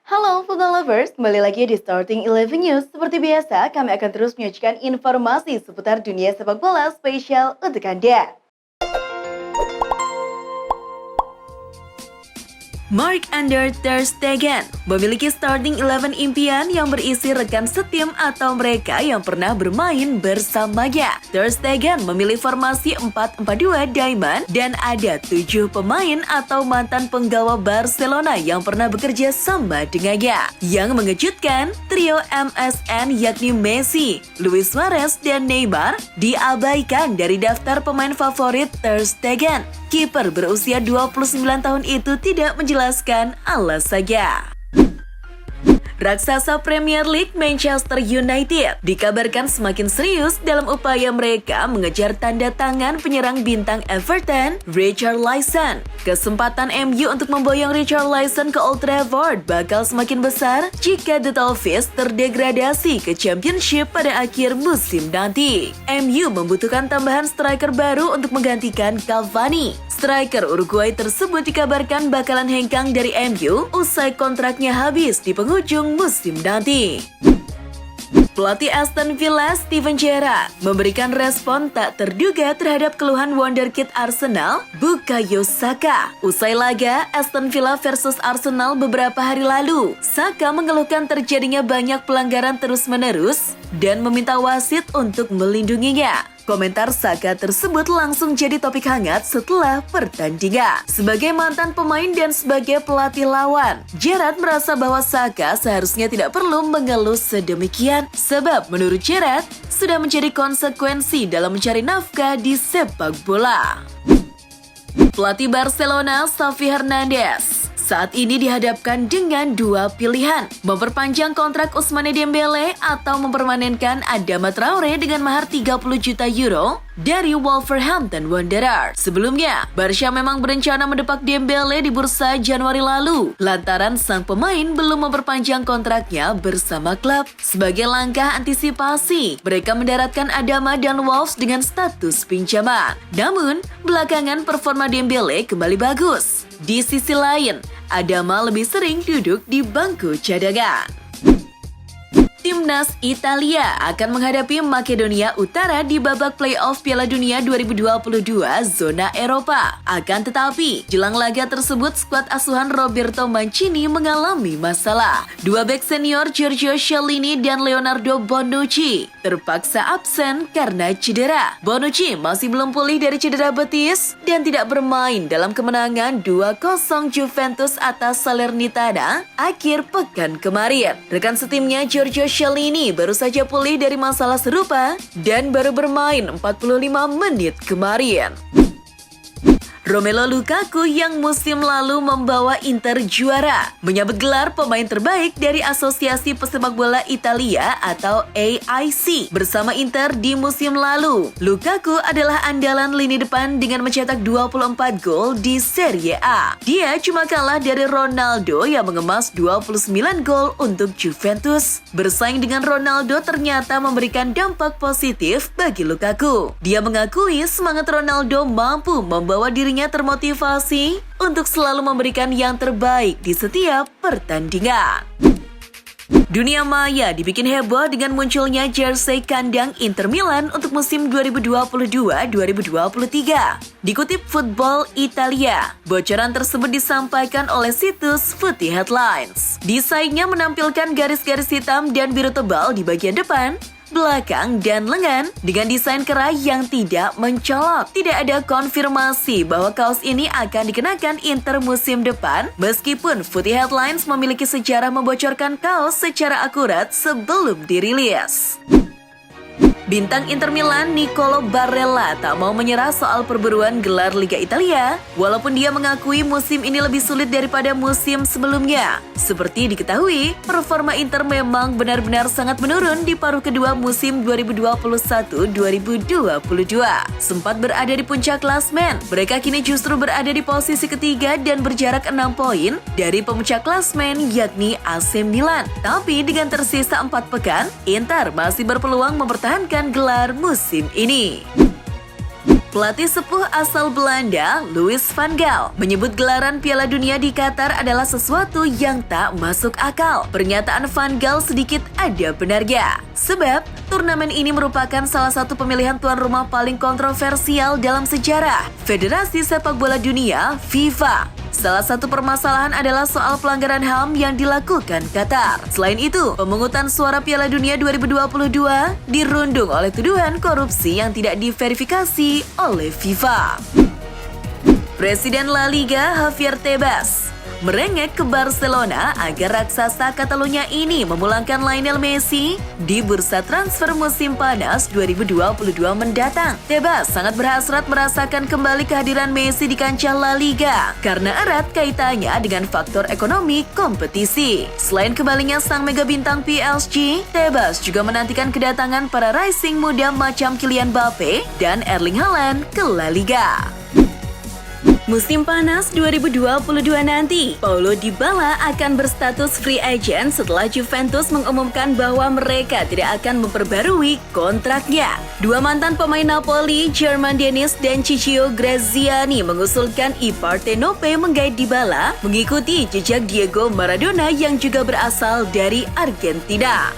Halo football lovers, kembali lagi di Starting 11 News. Seperti biasa, kami akan terus menyajikan informasi seputar dunia sepak bola spesial untuk Anda. Marc-Andre ter Stegen memiliki starting 11 impian yang berisi rekan setim atau mereka yang pernah bermain bersamanya. Ter Stegen memilih formasi 4-4-2 Diamond dan ada 7 pemain atau mantan penggawa Barcelona yang pernah bekerja sama dengannya. Yang mengejutkan, trio MSN yakni Messi, Luis Suarez, dan Neymar diabaikan dari daftar pemain favorit Ter Stegen. Kiper berusia 29 tahun itu tidak menjelaskan alasannya. Raksasa Premier League Manchester United dikabarkan semakin serius dalam upaya mereka mengejar tanda tangan penyerang bintang Everton, Richarlison. Kesempatan MU untuk memboyong Richarlison ke Old Trafford bakal semakin besar jika The Toffees terdegradasi ke Championship pada akhir musim nanti. MU membutuhkan tambahan striker baru untuk menggantikan Cavani. Striker Uruguay tersebut dikabarkan bakalan hengkang dari MU usai kontraknya habis di penghujung musim nanti. Pelatih Aston Villa Steven Gerrard memberikan respon tak terduga terhadap keluhan wonderkid Arsenal, Bukayo Saka. Usai laga Aston Villa versus Arsenal beberapa hari lalu, Saka mengeluhkan terjadinya banyak pelanggaran terus-menerus dan meminta wasit untuk melindunginya. Komentar Saka tersebut langsung jadi topik hangat setelah pertandingan. Sebagai mantan pemain dan sebagai pelatih lawan, Gerrard merasa bahwa Saka seharusnya tidak perlu mengeluh sedemikian. Sebab menurut Gerrard, sudah menjadi konsekuensi dalam mencari nafkah di sepak bola. Pelatih Barcelona, Xavi Hernandez, saat ini dihadapkan dengan dua pilihan, memperpanjang kontrak Ousmane Dembele atau mempermanenkan Adama Traore dengan mahar 30 juta euro dari Wolverhampton Wanderers. Sebelumnya, Barca memang berencana mendepak Dembele di bursa Januari lalu, lantaran sang pemain belum memperpanjang kontraknya bersama klub. Sebagai langkah antisipasi, mereka mendaratkan Adama dan Wolves dengan status pinjaman. Namun, belakangan performa Dembele kembali bagus. Di sisi lain, Adama lebih sering duduk di bangku cadangan. Timnas Italia akan menghadapi Makedonia Utara di babak playoff Piala Dunia 2022 zona Eropa. Akan tetapi, jelang laga tersebut skuad asuhan Roberto Mancini mengalami masalah. Dua bek senior Giorgio Chiellini dan Leonardo Bonucci terpaksa absen karena cedera. Bonucci masih belum pulih dari cedera betis dan tidak bermain dalam kemenangan 2-0 Juventus atas Salernitana akhir pekan kemarin. Rekan setimnya Giorgio Chiellini baru saja pulih dari masalah serupa dan baru bermain 45 menit kemarin. Romelu Lukaku yang musim lalu membawa Inter juara, menyabet gelar pemain terbaik dari Asosiasi Pesepak Bola Italia atau AIC bersama Inter di musim lalu. Lukaku adalah andalan lini depan dengan mencetak 24 gol di Serie A. Dia cuma kalah dari Ronaldo yang mengemas 29 gol untuk Juventus. Bersaing dengan Ronaldo ternyata memberikan dampak positif bagi Lukaku. Dia mengakui semangat Ronaldo mampu membawa dirinya termotivasi untuk selalu memberikan yang terbaik di setiap pertandingan. Dunia maya dibikin heboh dengan munculnya jersey kandang Inter Milan untuk musim 2022-2023. Dikutip Football Italia, bocoran tersebut disampaikan oleh situs Footy Headlines. Desainnya menampilkan garis-garis hitam dan biru tebal di bagian depan, belakang, dan lengan dengan desain kera yang tidak mencolok. Tidak ada konfirmasi bahwa kaos ini akan dikenakan Inter musim depan, meskipun Footy Headlines memiliki sejarah membocorkan kaos secara akurat sebelum dirilis. Bintang Inter Milan Nicolo Barella tak mau menyerah soal perburuan gelar Liga Italia, walaupun dia mengakui musim ini lebih sulit daripada musim sebelumnya. Seperti diketahui, performa Inter memang benar-benar sangat menurun di paruh kedua musim 2021-2022. Sempat berada di puncak klasmen, mereka kini justru berada di posisi ketiga dan berjarak 6 poin dari pemuncak klasmen yakni AC Milan. Tapi dengan tersisa 4 pekan, Inter masih berpeluang mempertahankan gelar musim ini. Pelatih sepuh asal Belanda, Louis van Gaal, menyebut gelaran Piala Dunia di Qatar adalah sesuatu yang tak masuk akal. Pernyataan Van Gaal sedikit ada benarnya. Sebab, turnamen ini merupakan salah satu pemilihan tuan rumah paling kontroversial dalam sejarah Federasi Sepak Bola Dunia, FIFA. Salah satu permasalahan adalah soal pelanggaran HAM yang dilakukan Qatar. Selain itu, pemungutan suara Piala Dunia 2022 dirundung oleh tuduhan korupsi yang tidak diverifikasi oleh FIFA. Presiden La Liga Javier Tebas merengek ke Barcelona agar raksasa Catalunya ini memulangkan Lionel Messi di bursa transfer musim panas 2022 mendatang. Tebas sangat berhasrat merasakan kembali kehadiran Messi di kancah La Liga karena erat kaitannya dengan faktor ekonomi kompetisi. Selain kembalinya sang mega bintang PSG, Tebas juga menantikan kedatangan para rising muda macam Kylian Mbappe dan Erling Haaland ke La Liga. Musim panas 2022 nanti, Paulo Dybala akan berstatus free agent setelah Juventus mengumumkan bahwa mereka tidak akan memperbarui kontraknya. Dua mantan pemain Napoli, German Dennis dan Ciccio Graziani mengusulkan I Partenope menggait Dybala mengikuti jejak Diego Maradona yang juga berasal dari Argentina.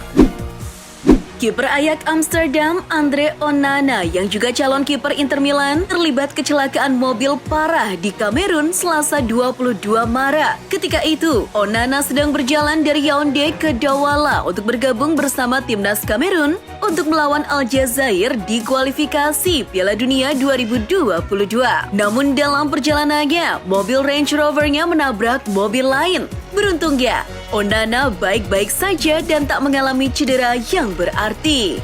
Kiper Ajax Amsterdam, Andre Onana, yang juga calon kiper Inter Milan, terlibat kecelakaan mobil parah di Kamerun Selasa 22 Maret. Ketika itu, Onana sedang berjalan dari Yaounde ke Douala untuk bergabung bersama timnas Kamerun untuk melawan Aljazair di kualifikasi Piala Dunia 2022. Namun dalam perjalanannya, mobil Range Rover-nya menabrak mobil lain. Beruntungnya, Onana baik-baik saja dan tak mengalami cedera yang berarti.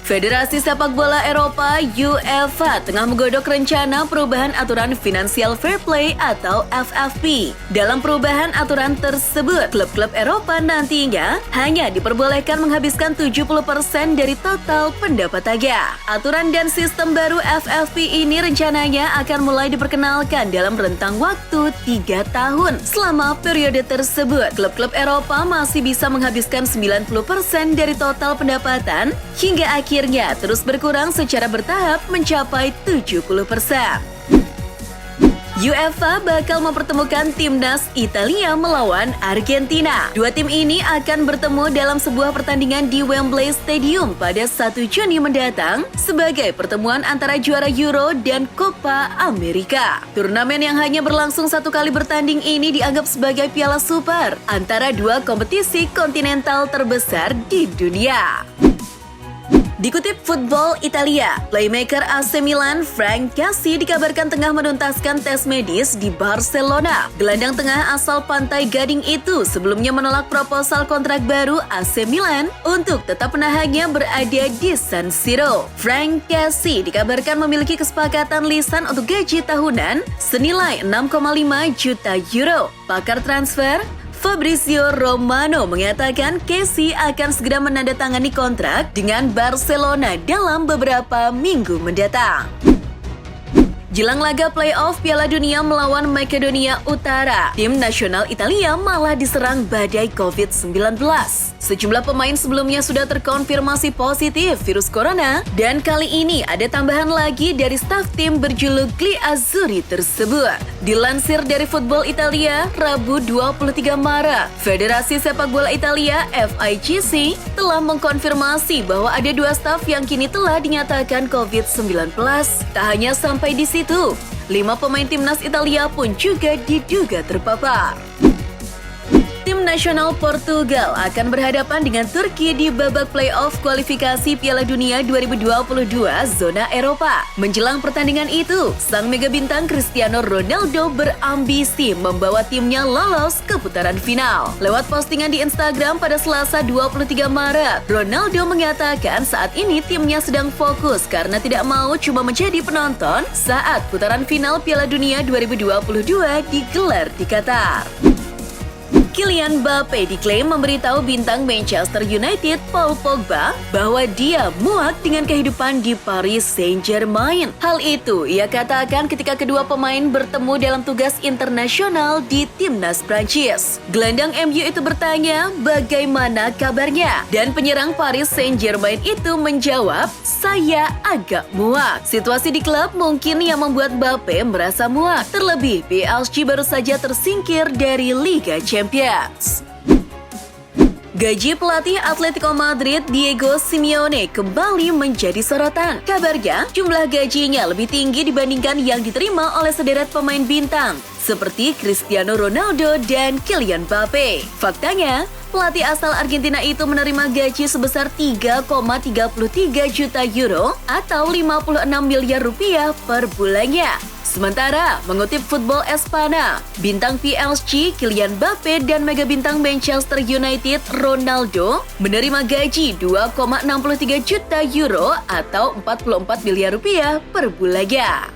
Federasi Sepak Bola Eropa UEFA tengah menggodok rencana perubahan aturan Financial Fair Play atau FFP. Dalam perubahan aturan tersebut, klub-klub Eropa nantinya hanya diperbolehkan menghabiskan 70% dari total pendapatannya. Aturan dan sistem baru FFP ini rencananya akan mulai diperkenalkan dalam rentang waktu 3 tahun. Selama periode tersebut, klub-klub Eropa masih bisa menghabiskan 90% dari total pendapatan hingga akhirnya terus berkurang secara bertahap mencapai 70%. UEFA bakal mempertemukan timnas Italia melawan Argentina. Dua tim ini akan bertemu dalam sebuah pertandingan di Wembley Stadium pada 1 Juni mendatang sebagai pertemuan antara juara Euro dan Copa America. Turnamen yang hanya berlangsung 1 kali bertanding ini dianggap sebagai piala super antara dua kompetisi kontinental terbesar di dunia. Dikutip Football Italia, playmaker AC Milan Frank Kessie dikabarkan tengah menuntaskan tes medis di Barcelona. Gelandang tengah asal Pantai Gading itu sebelumnya menolak proposal kontrak baru AC Milan untuk tetap menahannya berada di San Siro. Frank Kessie dikabarkan memiliki kesepakatan lisan untuk gaji tahunan senilai 6,5 juta euro. Pakar transfer Fabrizio Romano mengatakan Kessie akan segera menandatangani kontrak dengan Barcelona dalam beberapa minggu mendatang. Jelang laga playoff Piala Dunia melawan Makedonia Utara, tim nasional Italia malah diserang badai COVID-19. Sejumlah pemain sebelumnya sudah terkonfirmasi positif virus corona, dan kali ini ada tambahan lagi dari staf tim berjuluk Gli Azzurri tersebut. Dilansir dari Football Italia, Rabu 23 Maret, Federasi Sepak Bola Italia FIGC telah mengkonfirmasi bahwa ada 2 staf yang kini telah dinyatakan COVID-19. Tak hanya sampai di situ, 5 pemain timnas Italia pun juga diduga terpapar. Tim nasional Portugal akan berhadapan dengan Turki di babak playoff kualifikasi Piala Dunia 2022 zona Eropa. Menjelang pertandingan itu, sang mega bintang Cristiano Ronaldo berambisi membawa timnya lolos ke putaran final. Lewat postingan di Instagram pada Selasa 23 Maret, Ronaldo mengatakan saat ini timnya sedang fokus karena tidak mau cuma menjadi penonton saat putaran final Piala Dunia 2022 digelar di Qatar. Kylian Mbappe diklaim memberitahu bintang Manchester United Paul Pogba bahwa dia muak dengan kehidupan di Paris Saint-Germain. Hal itu ia katakan ketika kedua pemain bertemu dalam tugas internasional di timnas Prancis. Gelandang MU itu bertanya bagaimana kabarnya, dan penyerang Paris Saint-Germain itu menjawab, "Saya agak muak." Situasi di klub mungkin yang membuat Mbappe merasa muak. Terlebih PSG baru saja tersingkir dari Liga Champions. Gaji pelatih Atletico Madrid Diego Simeone kembali menjadi sorotan. Kabarnya, jumlah gajinya lebih tinggi dibandingkan yang diterima oleh sederet pemain bintang seperti Cristiano Ronaldo dan Kylian Mbappe. Faktanya, pelatih asal Argentina itu menerima gaji sebesar 3,33 juta euro atau 56 miliar rupiah per bulannya. Sementara, mengutip Football Espana, bintang PSG Kylian Mbappe dan mega bintang Manchester United Ronaldo menerima gaji 2,63 juta euro atau 44 miliar rupiah per bulannya.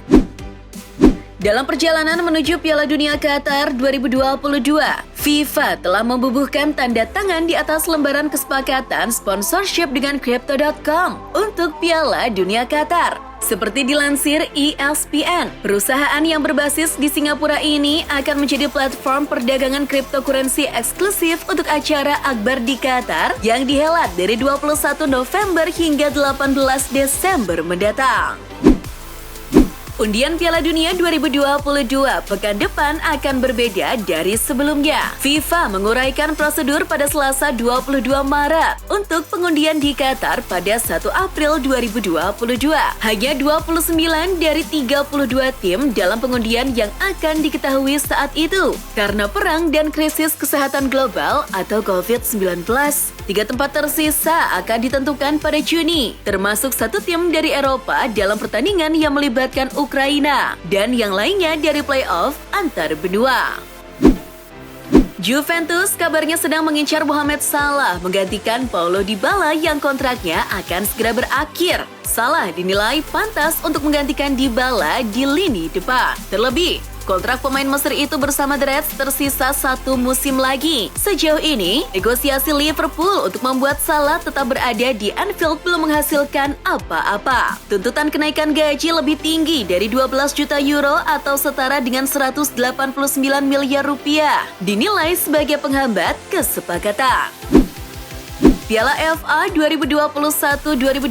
Dalam perjalanan menuju Piala Dunia Qatar 2022, FIFA telah membubuhkan tanda tangan di atas lembaran kesepakatan sponsorship dengan Crypto.com untuk Piala Dunia Qatar. Seperti dilansir ESPN, perusahaan yang berbasis di Singapura ini akan menjadi platform perdagangan cryptocurrency eksklusif untuk acara Akbar di Qatar yang dihelat dari 21 November hingga 18 Desember mendatang. Undian Piala Dunia 2022 pekan depan akan berbeda dari sebelumnya. FIFA menguraikan prosedur pada Selasa 22 Maret untuk pengundian di Qatar pada 1 April 2022. Hanya 29 dari 32 tim dalam pengundian yang akan diketahui saat itu. Karena perang dan krisis kesehatan global atau COVID-19, 3 tempat tersisa akan ditentukan pada Juni, termasuk 1 tim dari Eropa dalam pertandingan yang melibatkan Ukraina, dan yang lainnya dari playoff antar benua. Juventus kabarnya sedang mengincar Mohamed Salah menggantikan Paulo Dybala yang kontraknya akan segera berakhir. Salah dinilai pantas untuk menggantikan Dybala di lini depan. Terlebih, kontrak pemain Mesir itu bersama The Reds tersisa 1 musim lagi. Sejauh ini, negosiasi Liverpool untuk membuat Salah tetap berada di Anfield belum menghasilkan apa-apa. Tuntutan kenaikan gaji lebih tinggi dari 12 juta euro atau setara dengan 189 miliar rupiah dinilai sebagai penghambat kesepakatan. Piala FA 2021-2022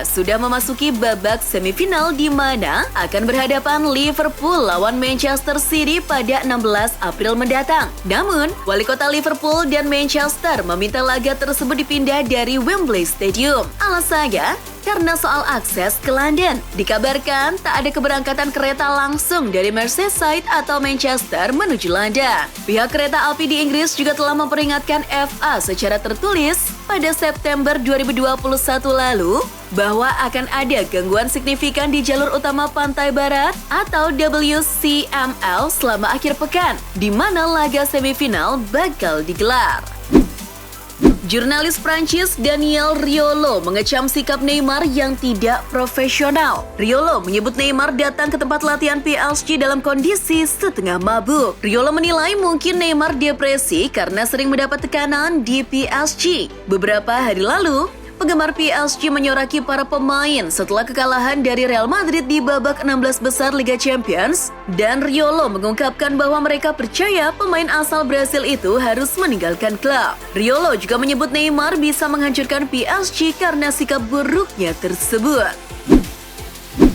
sudah memasuki babak semifinal di mana akan berhadapan Liverpool lawan Manchester City pada 16 April mendatang. Namun, wali kota Liverpool dan Manchester meminta laga tersebut dipindah dari Wembley Stadium. Alasannya, karena soal akses ke London. Dikabarkan tak ada keberangkatan kereta langsung dari Merseyside atau Manchester menuju London. Pihak kereta api di Inggris juga telah memperingatkan FA secara tertulis pada September 2021 lalu bahwa akan ada gangguan signifikan di jalur utama Pantai Barat atau WCML selama akhir pekan, di mana laga semifinal bakal digelar. Jurnalis Prancis Daniel Riolo mengecam sikap Neymar yang tidak profesional. Riolo menyebut Neymar datang ke tempat latihan PSG dalam kondisi setengah mabuk. Riolo menilai mungkin Neymar depresi karena sering mendapat tekanan di PSG. Beberapa hari lalu, penggemar PSG menyoraki para pemain setelah kekalahan dari Real Madrid di babak 16 besar Liga Champions, dan Riolo mengungkapkan bahwa mereka percaya pemain asal Brasil itu harus meninggalkan klub. Riolo juga menyebut Neymar bisa menghancurkan PSG karena sikap buruknya tersebut.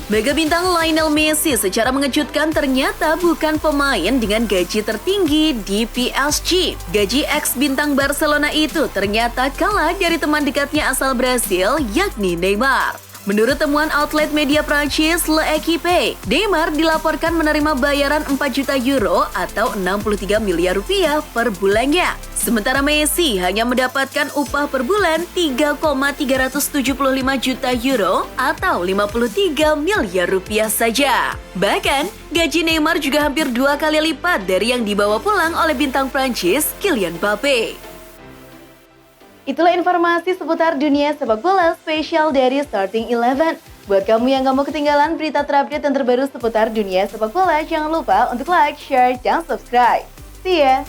Mega bintang Lionel Messi secara mengejutkan ternyata bukan pemain dengan gaji tertinggi di PSG. Gaji ex-bintang Barcelona itu ternyata kalah dari teman dekatnya asal Brasil, yakni Neymar. Menurut temuan outlet media Prancis L'Equipe, Neymar dilaporkan menerima bayaran 4 juta euro atau 63 miliar rupiah per bulannya. Sementara Messi hanya mendapatkan upah per bulan 3,375 juta euro atau 53 miliar rupiah saja. Bahkan, gaji Neymar juga hampir 2 kali lipat dari yang dibawa pulang oleh bintang Prancis Kylian Mbappe. Itulah informasi seputar dunia sepak bola spesial dari Starting 11. Buat kamu yang gak mau ketinggalan berita terupdate dan terbaru seputar dunia sepak bola, jangan lupa untuk like, share, dan subscribe. See ya!